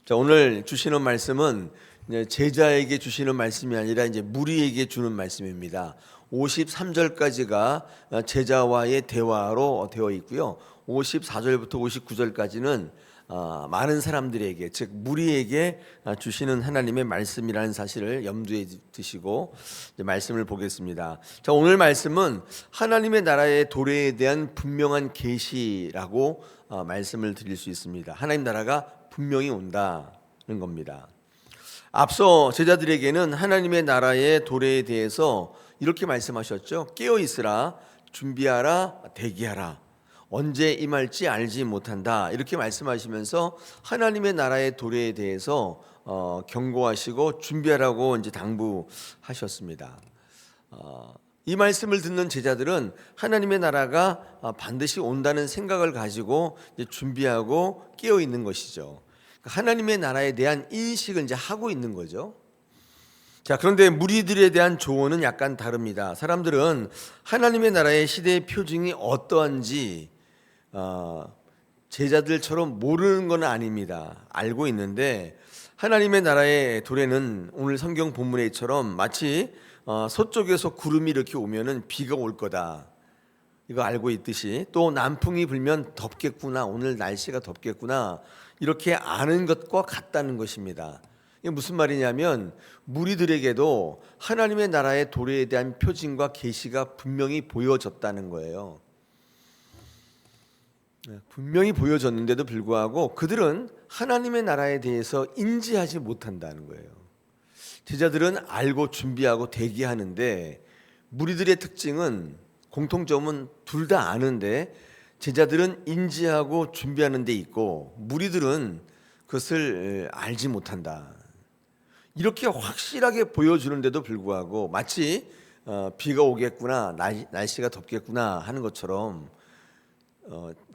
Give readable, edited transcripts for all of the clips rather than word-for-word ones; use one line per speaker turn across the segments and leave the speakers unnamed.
자, 오늘 주시는 말씀은 제자에게 주시는 말씀이 아니라 이제 무리에게 주는 말씀입니다. 53절까지가 제자와의 대화로 되어 있고요. 54절부터 59절까지는 많은 사람들에게, 즉 무리에게 주시는 하나님의 말씀이라는 사실을 염두에 두시고 말씀을 보겠습니다. 자, 오늘 말씀은 하나님의 나라의 도래에 대한 분명한 계시라고 말씀을 드릴 수 있습니다. 하나님 나라가 분명히 온다는 겁니다. 앞서 제자들에게는 하나님의 나라의 도래에 대해서 이렇게 말씀하셨죠. 깨어 있으라, 준비하라, 대기하라. 언제 임할지 알지 못한다. 이렇게 말씀하시면서 하나님의 나라의 도래에 대해서 경고하시고 준비하라고 이제 당부하셨습니다. 이 말씀을 듣는 제자들은 하나님의 나라가 반드시 온다는 생각을 가지고 이제 준비하고 깨어 있는 것이죠. 하나님의 나라에 대한 인식을 이제 하고 있는 거죠. 자, 그런데 무리들에 대한 조언은 약간 다릅니다. 사람들은 하나님의 나라의 시대의 표징이 어떠한지 제자들처럼 모르는 건 아닙니다. 알고 있는데 하나님의 나라의 도래는 오늘 성경 본문에처럼 마치 서쪽에서 구름이 이렇게 오면은 비가 올 거다, 이거 알고 있듯이, 또 남풍이 불면 덥겠구나, 오늘 날씨가 덥겠구나, 이렇게 아는 것과 같다는 것입니다. 이게 무슨 말이냐면 무리들에게도 하나님의 나라의 도래에 대한 표징과 계시가 분명히 보여졌다는 거예요. 분명히 보여졌는데도 불구하고 그들은 하나님의 나라에 대해서 인지하지 못한다는 거예요. 제자들은 알고 준비하고 대기하는데 무리들의 특징은, 공통점은 둘 다 아는데 제자들은 인지하고 준비하는 데 있고 무리들은 그것을 알지 못한다. 이렇게 확실하게 보여주는데도 불구하고 마치 비가 오겠구나, 날씨가 덥겠구나 하는 것처럼,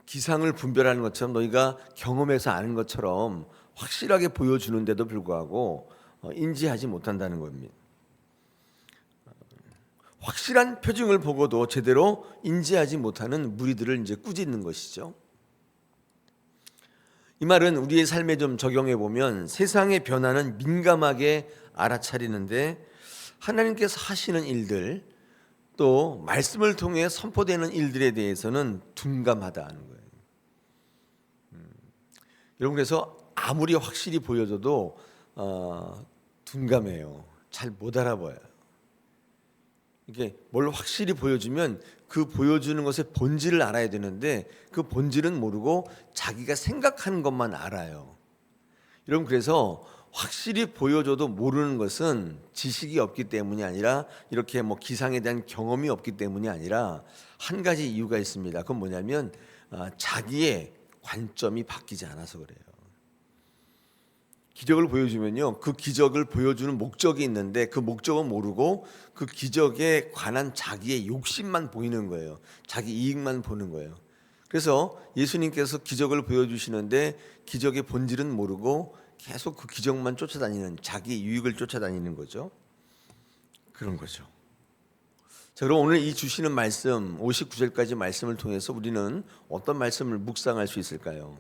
기상을 분별하는 것처럼, 너희가 경험해서 아는 것처럼 확실하게 보여주는데도 불구하고 인지하지 못한다는 겁니다. 확실한 표징을 보고도 제대로 인지하지 못하는 무리들을 이제 꾸짖는 것이죠. 이 말은 우리의 삶에 좀 적용해 보면 세상의 변화는 민감하게 알아차리는데 하나님께서 하시는 일들, 또 말씀을 통해 선포되는 일들에 대해서는 둔감하다는 거예요. 여러분, 그래서 아무리 확실히 보여줘도 둔감해요. 잘 못 알아봐요. 이게 뭘 확실히 보여주면 그 보여주는 것의 본질을 알아야 되는데 그 본질은 모르고 자기가 생각하는 것만 알아요. 여러분, 그래서 확실히 보여줘도 모르는 것은 지식이 없기 때문이 아니라, 이렇게 뭐 기상에 대한 경험이 없기 때문이 아니라 한 가지 이유가 있습니다. 그건 뭐냐면 자기의 관점이 바뀌지 않아서 그래요. 기적을 보여주면요, 그 기적을 보여주는 목적이 있는데 그 목적은 모르고 그 기적에 관한 자기의 욕심만 보이는 거예요. 자기 이익만 보는 거예요. 그래서 예수님께서 기적을 보여주시는데 기적의 본질은 모르고 계속 그 기적만 쫓아다니는, 자기 유익을 쫓아다니는 거죠. 그런 거죠. 자, 그럼 오늘 이 주시는 말씀 59절까지 말씀을 통해서 우리는 어떤 말씀을 묵상할 수 있을까요?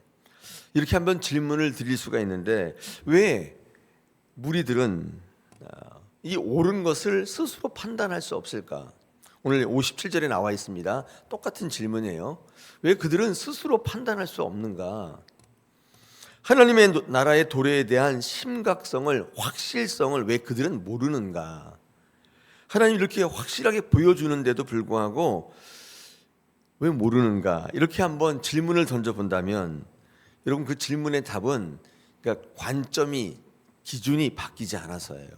이렇게 한번 질문을 드릴 수가 있는데, 왜 무리들은 이 옳은 것을 스스로 판단할 수 없을까? 오늘 57절에 나와 있습니다. 똑같은 질문이에요. 왜 그들은 스스로 판단할 수 없는가? 하나님의 나라의 도래에 대한 심각성을, 확실성을 왜 그들은 모르는가? 하나님 이렇게 확실하게 보여주는데도 불구하고 왜 모르는가? 이렇게 한번 질문을 던져본다면 여러분, 그 질문의 답은, 그러니까 관점이, 기준이 바뀌지 않아서예요.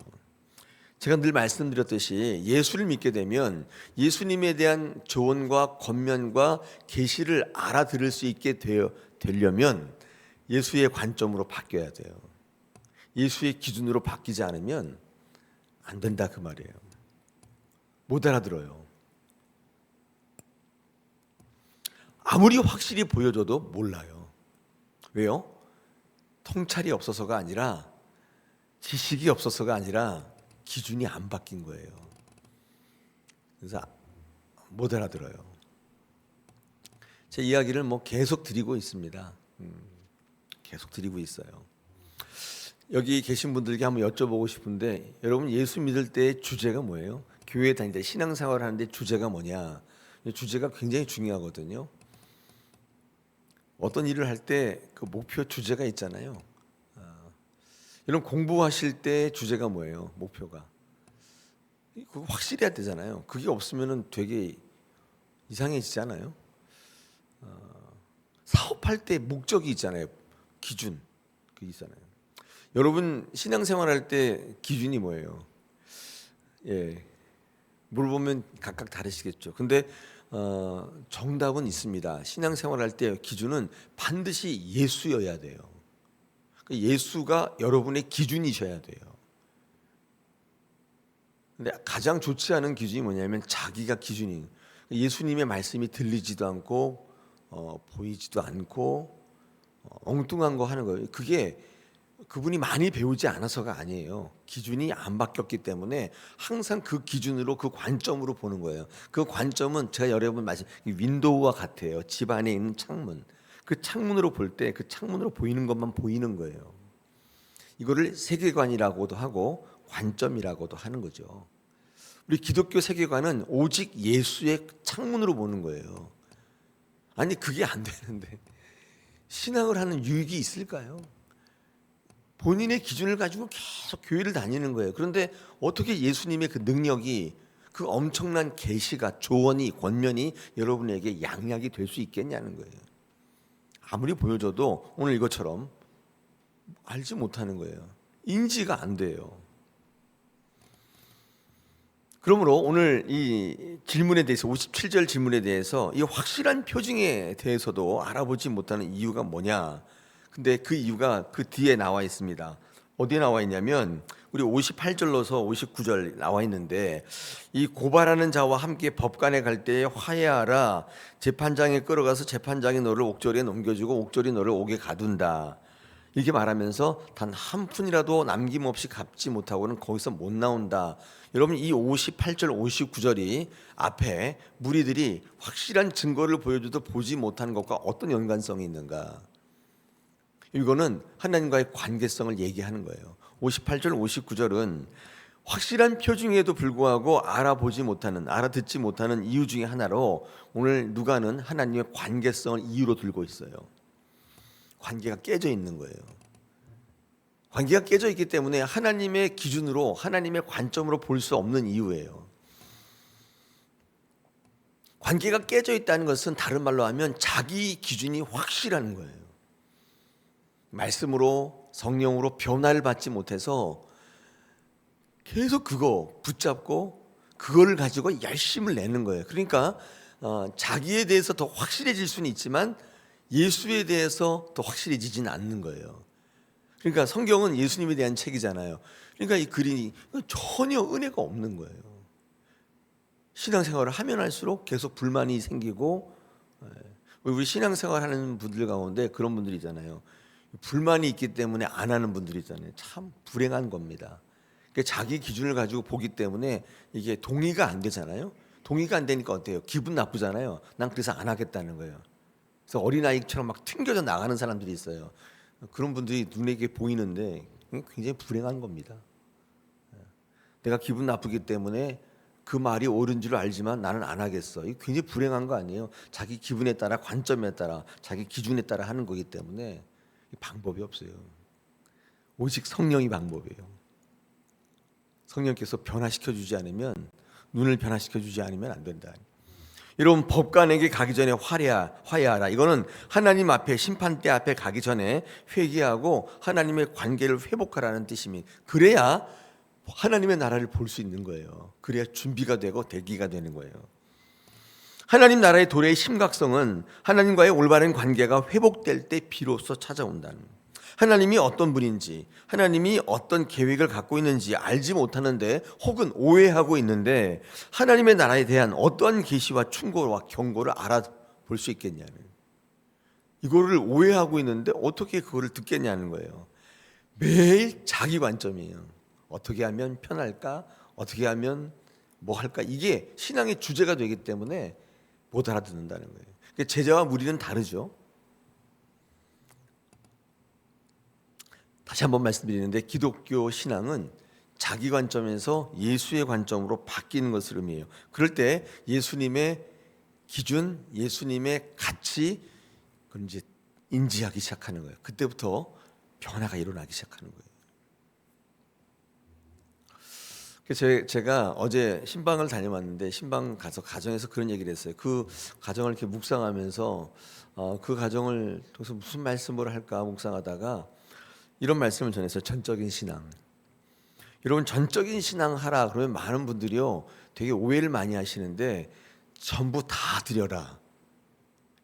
제가 늘 말씀드렸듯이 예수를 믿게 되면 예수님에 대한 조언과 권면과 계시를 알아들을 수 있게 되려면 예수의 관점으로 바뀌어야 돼요. 예수의 기준으로 바뀌지 않으면 안 된다, 그 말이에요. 못 알아들어요. 아무리 확실히 보여줘도 몰라요. 왜요? 통찰이 없어서가 아니라, 지식이 없어서가 아니라 기준이 안 바뀐 거예요. 그래서 못 알아들어요. 제 이야기를 계속 드리고 있습니다. 계속 드리고 있어요. 여기 계신 분들께 한번 여쭤보고 싶은데, 여러분 예수 믿을 때의 주제가 뭐예요? 교회 다닐 때 신앙생활 하는데 주제가 뭐냐? 주제가 굉장히 중요하거든요. 어떤 일을 할 때 그 목표 주제가 있잖아요. 여러분 공부하실 때 주제가 뭐예요? 목표가 그거 확실해야 되잖아요. 그게 없으면은 되게 이상해지잖아요. 사업할 때 목적이 있잖아요. 기준 그 있잖아요. 여러분 신앙생활 할 때 기준이 뭐예요? 예, 물어보면 각각 다르시겠죠. 근데 정답은 있습니다. 신앙생활 할 때 기준은 반드시 예수여야 돼요. 예수가 여러분의 기준이셔야 돼요. 근데 가장 좋지 않은 기준이 뭐냐면 자기가 기준이, 예수님의 말씀이 들리지도 않고 보이지도 않고 엉뚱한 거 하는 거예요. 그게 그분이 많이 배우지 않아서가 아니에요. 기준이 안 바뀌었기 때문에 항상 그 기준으로, 그 관점으로 보는 거예요. 그 관점은 제가 여러분 말씀 윈도우와 같아요. 집 안에 있는 창문. 그 창문으로 볼 때 그 창문으로 보이는 것만 보이는 거예요. 이거를 세계관이라고도 하고 관점이라고도 하는 거죠. 우리 기독교 세계관은 오직 예수의 창문으로 보는 거예요. 아니 그게 안 되는데 신앙을 하는 유익이 있을까요? 본인의 기준을 가지고 계속 교회를 다니는 거예요. 그런데 어떻게 예수님의 그 능력이, 그 엄청난 계시가, 조언이, 권면이 여러분에게 양약이 될 수 있겠냐는 거예요. 아무리 보여줘도 오늘 이것처럼 알지 못하는 거예요. 인지가 안 돼요. 그러므로 오늘 이 질문에 대해서, 57절 질문에 대해서 이 확실한 표징에 대해서도 알아보지 못하는 이유가 뭐냐? 근데 그 이유가 그 뒤에 나와 있습니다. 어디에 나와 있냐면 우리 58절로서 59절 나와 있는데, 이 고발하는 자와 함께 법관에 갈 때에 화해하라. 재판장에 끌어가서 재판장이 너를 옥절에 넘겨주고 옥절이 너를 옥에 가둔다. 이렇게 말하면서 단 한 푼이라도 남김없이 갚지 못하고는 거기서 못 나온다. 여러분 이 58절 59절이 앞에 무리들이 확실한 증거를 보여줘도 보지 못하는 것과 어떤 연관성이 있는가? 이거는 하나님과의 관계성을 얘기하는 거예요. 58절 59절은 확실한 표징에도 불구하고 알아듣지 못하는 이유 중에 하나로 오늘 누가는 하나님의 관계성을 이유로 들고 있어요. 관계가 깨져 있는 거예요. 관계가 깨져 있기 때문에 하나님의 기준으로, 하나님의 관점으로 볼 수 없는 이유예요. 관계가 깨져 있다는 것은 다른 말로 하면 자기 기준이 확실한 거예요. 말씀으로, 성령으로 변화를 받지 못해서 계속 그거 붙잡고 그거를 가지고 열심을 내는 거예요. 그러니까 자기에 대해서 더 확실해질 수는 있지만 예수에 대해서 더 확실해지지는 않는 거예요. 그러니까 성경은 예수님에 대한 책이잖아요. 그러니까 이 글이 전혀 은혜가 없는 거예요. 신앙생활을 하면 할수록 계속 불만이 생기고, 우리 신앙생활 하는 분들 가운데 그런 분들이 있잖아요. 불만이 있기 때문에 안 하는 분들이 있잖아요. 참 불행한 겁니다. 자기 기준을 가지고 보기 때문에 이게 동의가 안 되잖아요. 동의가 안 되니까 어때요? 기분 나쁘잖아요. 난 그래서 안 하겠다는 거예요. 그래서 어린아이처럼 막 튕겨져 나가는 사람들이 있어요. 그런 분들이 눈에 보이는데 굉장히 불행한 겁니다. 내가 기분 나쁘기 때문에 그 말이 옳은 줄 알지만 나는 안 하겠어. 이게 굉장히 불행한 거 아니에요? 자기 기분에 따라, 관점에 따라, 자기 기준에 따라 하는 거기 때문에 방법이 없어요. 오직 성령이 방법이에요. 성령께서 변화시켜주지 않으면, 눈을 변화시켜주지 않으면 안 된다. 여러분 법관에게 가기 전에 화해하라. 이거는 하나님 앞에, 심판대 앞에 가기 전에 회개하고 하나님의 관계를 회복하라는 뜻입니다. 그래야 하나님의 나라를 볼 수 있는 거예요. 그래야 준비가 되고 대기가 되는 거예요. 하나님 나라의 도래의 심각성은 하나님과의 올바른 관계가 회복될 때 비로소 찾아온다는, 하나님이 어떤 분인지, 하나님이 어떤 계획을 갖고 있는지 알지 못하는데, 혹은 오해하고 있는데 하나님의 나라에 대한 어떠한 계시와 충고와 경고를 알아볼 수 있겠냐는, 이거를 오해하고 있는데 어떻게 그거를 듣겠냐는 거예요. 매일 자기 관점이에요. 어떻게 하면 편할까? 어떻게 하면 뭐 할까? 이게 신앙의 주제가 되기 때문에 못 알아듣는다는 거예요. 제자와 무리는 다르죠. 다시 한번 말씀드리는데 기독교 신앙은 자기 관점에서 예수의 관점으로 바뀌는 것을 의미해요. 그럴 때 예수님의 기준, 예수님의 가치, 그걸 이제 인지하기 시작하는 거예요. 그때부터 변화가 일어나기 시작하는 거예요. 그래서 제가 어제 신방을 다녀왔는데 신방 가서 가정에서 그런 얘기를 했어요. 그 가정을 이렇게 묵상하면서 그 가정을 통해서 무슨 말씀을 할까 묵상하다가 이런 말씀을 전했어요. 전적인 신앙. 여러분 전적인 신앙 하라 그러면 많은 분들이요 되게 오해를 많이 하시는데 전부 다 드려라.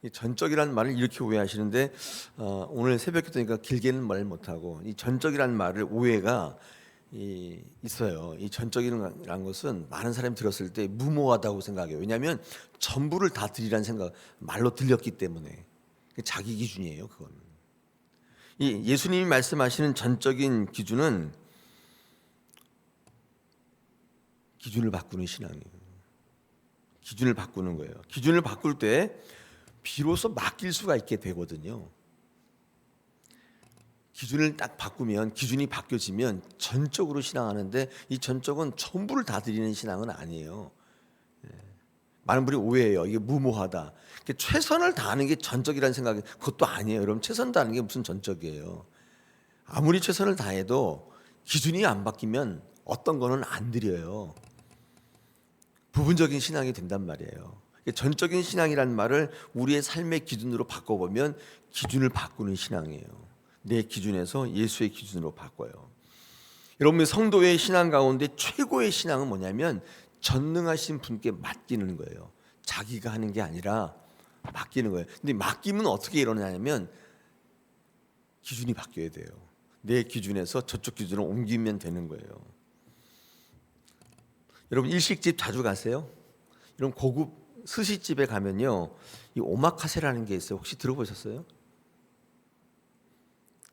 이 전적이라는 말을 이렇게 오해하시는데 오늘 새벽에 되니까 길게는 말 못하고 이 전적이라는 말을 오해가 있어요. 이 전적이라는 것은 많은 사람이 들었을 때 무모하다고 생각해요. 왜냐하면 전부를 다 드리라는 생각 말로 들렸기 때문에 자기 기준이에요. 그건 이 예수님이 말씀하시는 전적인 기준은 기준을 바꾸는 신앙이에요. 기준을 바꾸는 거예요. 기준을 바꿀 때 비로소 맡길 수가 있게 되거든요. 기준을 딱 바꾸면 기준이 바뀌어지면 전적으로 신앙하는데 이 전적은 전부를 다 드리는 신앙은 아니에요. 많은 분이 오해해요. 이게 무모하다. 최선을 다하는 게 전적이라는 생각이 그것도 아니에요. 여러분 최선 다하는 게 무슨 전적이에요. 아무리 최선을 다해도 기준이 안 바뀌면 어떤 거는 안 드려요. 부분적인 신앙이 된단 말이에요. 전적인 신앙이라는 말을 우리의 삶의 기준으로 바꿔보면 기준을 바꾸는 신앙이에요. 내 기준에서 예수의 기준으로 바꿔요. 여러분의 성도의 신앙 가운데 최고의 신앙은 뭐냐면 전능하신 분께 맡기는 거예요. 자기가 하는 게 아니라 맡기는 거예요. 근데 맡기면 어떻게 일어나냐면 기준이 바뀌어야 돼요. 내 기준에서 저쪽 기준으로 옮기면 되는 거예요. 여러분 일식집 자주 가세요? 이런 고급 스시집에 가면요 이 오마카세라는 게 있어요. 혹시 들어보셨어요?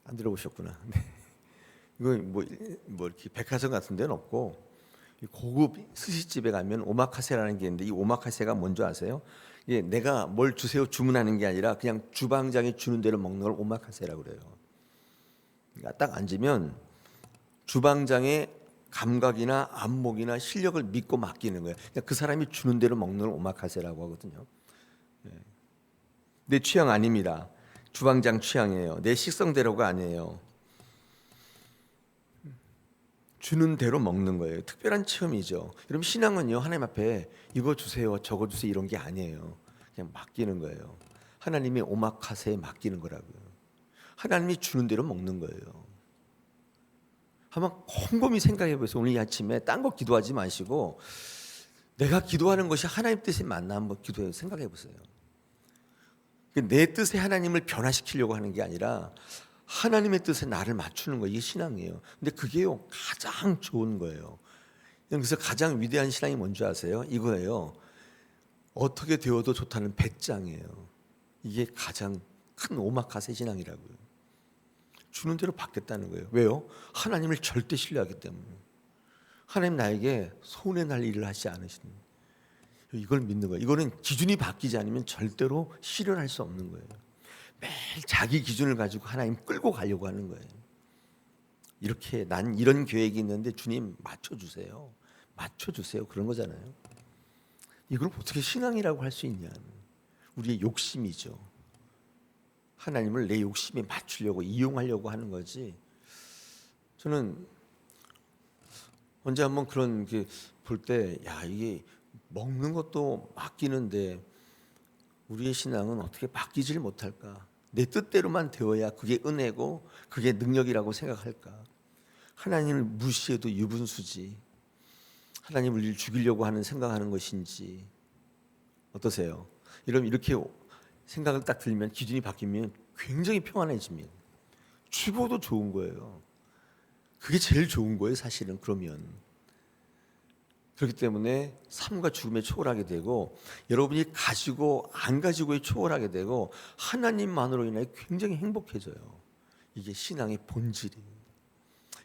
안 들어보셨구나. 이거 뭐 이렇게 백화점 같은 데는 없고 고급 스시집에 가면 오마카세라는 게 있는데 이 오마카세가 뭔지 아세요? 이게 내가 뭘 주세요 주문하는 게 아니라 그냥 주방장이 주는 대로 먹는 걸 오마카세라고 그래요. 그러니까 딱 앉으면 주방장의 감각이나 안목이나 실력을 믿고 맡기는 거예요. 그러니까 그 사람이 주는 대로 먹는 걸 오마카세라고 하거든요. 내 취향 아닙니다. 주방장 취향이에요. 내 식성대로가 아니에요. 주는 대로 먹는 거예요. 특별한 체험이죠. 여러분 신앙은요 하나님 앞에 이거 주세요 저거 주세요 이런 게 아니에요. 그냥 맡기는 거예요. 하나님이 오마카세에 맡기는 거라고요. 하나님이 주는 대로 먹는 거예요. 한번 곰곰이 생각해 보세요. 오늘 이 아침에 딴 거 기도하지 마시고 내가 기도하는 것이 하나님 뜻이 맞나 한번 기도해 생각해 보세요. 내 뜻에 하나님을 변화시키려고 하는 게 아니라 하나님의 뜻에 나를 맞추는 거 이게 신앙이에요. 근데 그게요 가장 좋은 거예요. 그래서 가장 위대한 신앙이 뭔지 아세요? 이거예요. 어떻게 되어도 좋다는 배짱이에요. 이게 가장 큰 오마카세 신앙이라고요. 주는 대로 받겠다는 거예요. 왜요? 하나님을 절대 신뢰하기 때문에. 하나님 나에게 손해 날 일을 하지 않으시는 이걸 믿는 거예요. 이거는 기준이 바뀌지 않으면 절대로 실현할 수 없는 거예요. 매일 자기 기준을 가지고 하나님 끌고 가려고 하는 거예요. 이렇게 난 이런 계획이 있는데 주님 맞춰주세요. 맞춰주세요. 그런 거잖아요. 이걸 어떻게 신앙이라고 할 수 있냐. 우리의 욕심이죠. 하나님을 내 욕심에 맞추려고 이용하려고 하는 거지. 저는 언제 한번 그런 게 볼 때 야 이게 먹는 것도 맡기는데 우리의 신앙은 어떻게 맡기질 못할까? 내 뜻대로만 되어야 그게 은혜고 그게 능력이라고 생각할까? 하나님을 무시해도 유분수지. 하나님을 우리를 죽이려고 하는 생각하는 것인지 어떠세요? 이렇게 생각을 딱 들면 기준이 바뀌면 굉장히 평안해집니다. 죽어도 좋은 거예요. 그게 제일 좋은 거예요, 사실은. 그러면 그렇기 때문에 삶과 죽음에 초월하게 되고 여러분이 가지고 안 가지고에 초월하게 되고 하나님만으로 인해 굉장히 행복해져요. 이게 신앙의 본질이에요.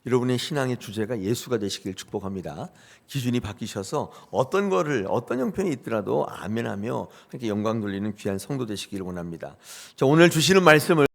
여러분의 신앙의 주제가 예수가 되시길 축복합니다. 기준이 바뀌셔서 어떤 형편이 있더라도 아멘하며 함께 영광 돌리는 귀한 성도 되시기를 원합니다. 자, 오늘 주시는 말씀을